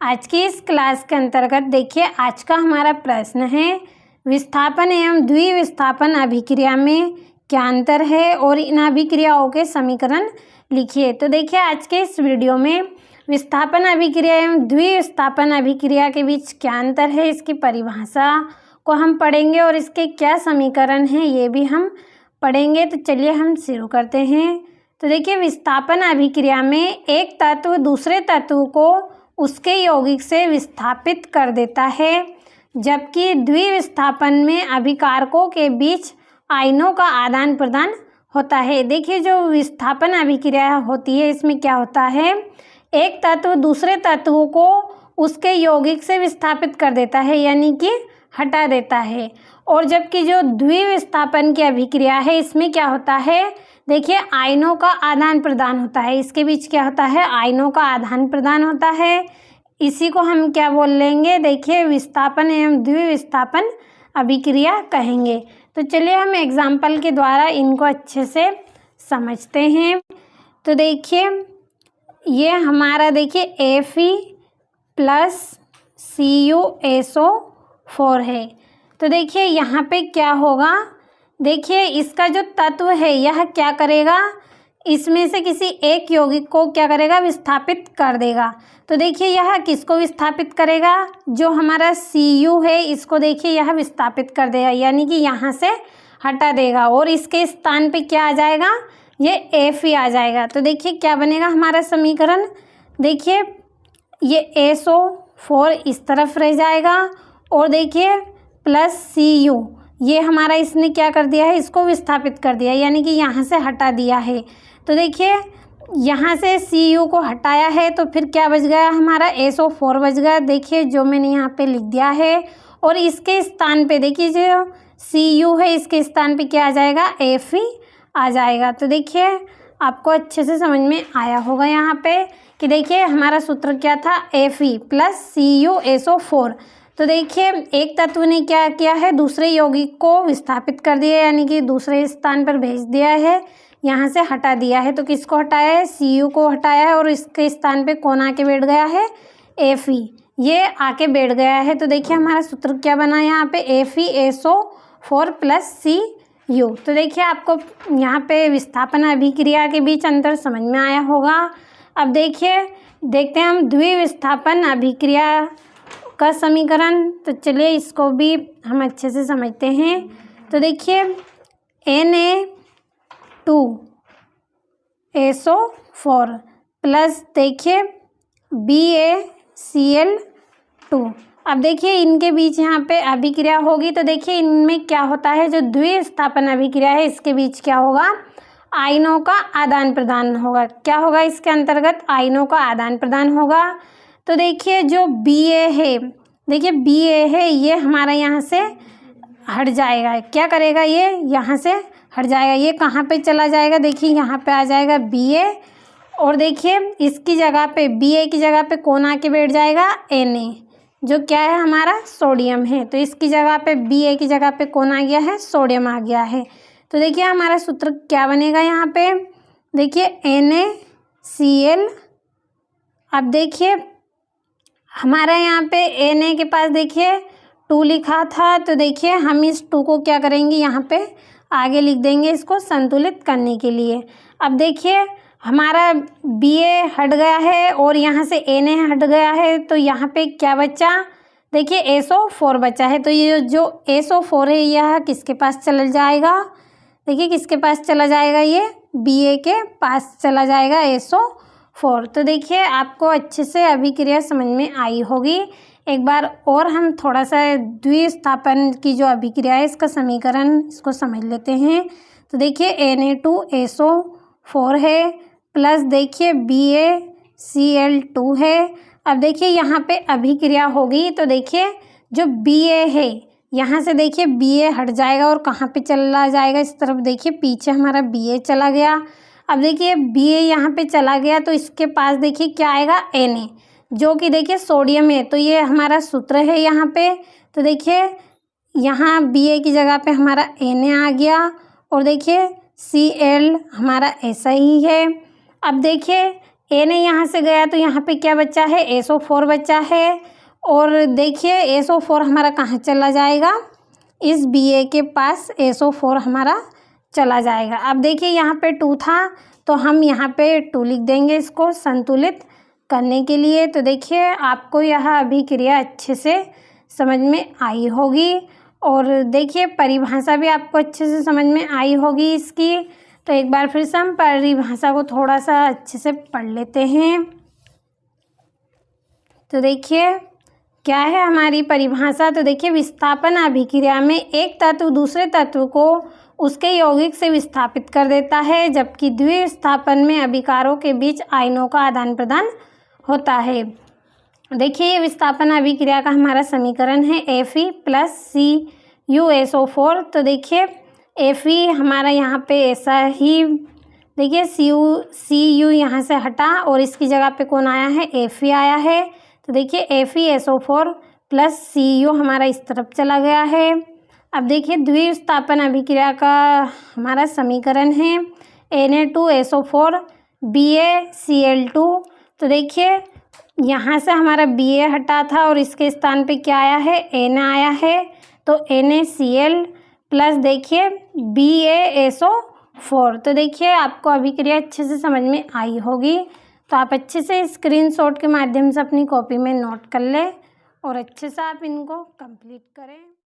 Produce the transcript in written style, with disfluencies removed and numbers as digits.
आज की इस क्लास के अंतर्गत देखिए आज का हमारा प्रश्न है विस्थापन एवं द्विविस्थापन अभिक्रिया में क्या अंतर है और इन अभिक्रियाओं के समीकरण लिखिए। तो देखिए आज के इस वीडियो में विस्थापन अभिक्रिया एवं द्विविस्थापन अभिक्रिया के बीच क्या अंतर है, इसकी परिभाषा को हम पढ़ेंगे और इसके क्या समीकरण हैं ये भी हम पढ़ेंगे। तो चलिए हम शुरू करते हैं। तो देखिए विस्थापन अभिक्रिया में एक तत्व दूसरे तत्व को उसके यौगिक से विस्थापित कर देता है, जबकि द्विविस्थापन में अभिकारकों के बीच आयनों का आदान प्रदान होता है। देखिए जो विस्थापन अभिक्रिया होती है इसमें क्या होता है, एक तत्व दूसरे तत्व को उसके यौगिक से विस्थापित कर देता है यानी कि हटा देता है। और जबकि जो द्विविस्थापन की अभिक्रिया है इसमें क्या होता है, देखिए आयनों का आदान प्रदान होता है, इसके बीच क्या होता है, आयनों का आदान प्रदान होता है। इसी को हम क्या बोल लेंगे, देखिए विस्थापन एवं द्विविस्थापन अभिक्रिया कहेंगे। तो चलिए हम एग्जाम्पल के द्वारा इनको अच्छे से समझते हैं। तो देखिए ये हमारा देखिए Fe प्लस CuSO4 है। तो देखिए यहाँ पे क्या होगा, देखिए इसका जो तत्व है यह क्या करेगा, इसमें से किसी एक यौगिक को क्या करेगा, विस्थापित कर देगा। तो देखिए यह किसको विस्थापित करेगा, जो हमारा Cu है इसको देखिए यह विस्थापित कर देगा यानी कि यहाँ से हटा देगा और इसके स्थान पे क्या आ जाएगा, ये Fe आ जाएगा। तो देखिए क्या बनेगा हमारा समीकरण, देखिए ये SO4 इस तरफ रह जाएगा और देखिए प्लस Cu ये हमारा इसने क्या कर दिया है, इसको विस्थापित कर दिया यानी कि यहाँ से हटा दिया है। तो देखिए यहाँ से Cu को हटाया है तो फिर क्या बच गया हमारा, SO4 बच गया। देखिए जो मैंने यहाँ पे लिख दिया है और इसके स्थान पे देखिए जो Cu है इसके स्थान पे क्या आ जाएगा, Fe आ जाएगा। तो देखिए आपको अच्छे से समझ में आया होगा यहाँ पे कि देखिए हमारा सूत्र क्या था, Fe प्लस CuSO4। तो देखिए एक तत्व ने क्या किया है, दूसरे यौगिक को विस्थापित कर दिया यानी कि दूसरे स्थान पर भेज दिया है, यहाँ से हटा दिया है। तो किसको हटाया है, Cu को हटाया है और इसके स्थान पे कौन आके बैठ गया है, Fe ये आके बैठ गया है। तो देखिए हमारा सूत्र क्या बना यहाँ पे, FeSO4 प्लस Cu। तो देखिए आपको यहाँ पे विस्थापन अभिक्रिया के बीच अंतर समझ में आया होगा। अब देखिए देखते हैं हम द्विविस्थापन अभिक्रिया का समीकरण। तो चलिए इसको भी हम अच्छे से समझते हैं। तो देखिए Na2SO4 प्लस देखिए BaCl2। अब देखिए इनके बीच यहाँ पे अभिक्रिया होगी तो देखिए इनमें क्या होता है, जो द्विविस्थापन अभिक्रिया है इसके बीच क्या होगा, आयनों का आदान प्रदान होगा। क्या होगा इसके अंतर्गत, आयनों का आदान प्रदान होगा। तो देखिए जो Ba है, देखिए Ba है ये हमारा यहाँ से हट जाएगा, क्या करेगा, ये यहाँ से हट जाएगा। ये कहाँ पे चला जाएगा, देखिए यहाँ पे आ जाएगा Ba और देखिए इसकी जगह पे Ba की जगह पे कौन आके बैठ जाएगा, Na जो क्या है हमारा सोडियम है। तो इसकी जगह पे Ba की जगह पे कौन आ गया है, सोडियम आ गया है। तो देखिए हमारा सूत्र क्या बनेगा यहाँ पे, देखिए NaCl। अब देखिए हमारा यहाँ पे Na के पास देखिए 2 लिखा था, तो देखिए हम इस 2 को क्या करेंगे, यहाँ पे आगे लिख देंगे इसको संतुलित करने के लिए। अब देखिए हमारा Ba हट गया है और यहाँ से Na हट गया है तो यहाँ पे क्या बचा, देखिए SO4 बचा है। तो ये जो SO4 है यह किसके पास चला जाएगा, देखिए किसके पास चला जाएगा, ये Ba के पास चला जाएगा SO4। तो देखिए आपको अच्छे से अभिक्रिया समझ में आई होगी। एक बार और हम थोड़ा सा द्विविस्थापन की जो अभिक्रिया है इसका समीकरण इसको समझ लेते हैं। तो देखिए Na2SO4 है प्लस देखिए BaCl2 है। अब देखिए यहाँ पे अभिक्रिया होगी तो देखिए जो Ba है यहाँ से देखिए Ba हट जाएगा और कहाँ पे चला जाएगा, इस तरफ देखिए पीछे हमारा Ba चला गया। अब देखिए Ba यहाँ पे चला गया तो इसके पास देखिए क्या आएगा, Na जो कि देखिए सोडियम है। तो ये हमारा सूत्र है यहाँ पे। तो देखिए यहाँ Ba की जगह पे हमारा Na आ गया और देखिए Cl हमारा ऐसा ही है। अब देखिए एन यहाँ से गया तो यहाँ पे क्या बचा है, SO4 बचा है। और देखिए SO4 हमारा कहाँ चला जाएगा, इस Ba के पास SO4 हमारा चला जाएगा। अब देखिए यहाँ पे 2 था तो हम यहाँ पे 2 लिख देंगे इसको संतुलित करने के लिए। तो देखिए आपको यह अभिक्रिया अच्छे से समझ में आई होगी और देखिए परिभाषा भी आपको अच्छे से समझ में आई होगी इसकी। तो एक बार फिर से हम परिभाषा को थोड़ा सा अच्छे से पढ़ लेते हैं। तो देखिए क्या है हमारी परिभाषा, तो देखिए विस्थापन अभिक्रिया में एक तत्व दूसरे तत्व को उसके यौगिक से विस्थापित कर देता है, जबकि द्विविस्थापन में अभिकारों के बीच आयनों का आदान प्रदान होता है। देखिए ये विस्थापन अभिक्रिया का हमारा समीकरण है Fe + CuSO4। तो देखिए Fe हमारा यहाँ पे ऐसा ही, देखिए Cu यहाँ से हटा और इसकी जगह पे कौन आया है, Fe आया है। तो देखिए FeSO4 + Cu हमारा इस तरफ चला गया है। अब देखिए द्विविस्थापन अभिक्रिया का हमारा समीकरण है Na2SO4 BaCl2। तो देखिए यहाँ से हमारा Ba हटा था और इसके स्थान पे क्या आया है, Na आया है। तो NaCl प्लस देखिए BaSO4। तो देखिए आपको अभिक्रिया अच्छे से समझ में आई होगी। तो आप अच्छे से स्क्रीनशॉट के माध्यम से अपनी कॉपी में नोट कर लें और अच्छे से आप इनको कंप्लीट करें।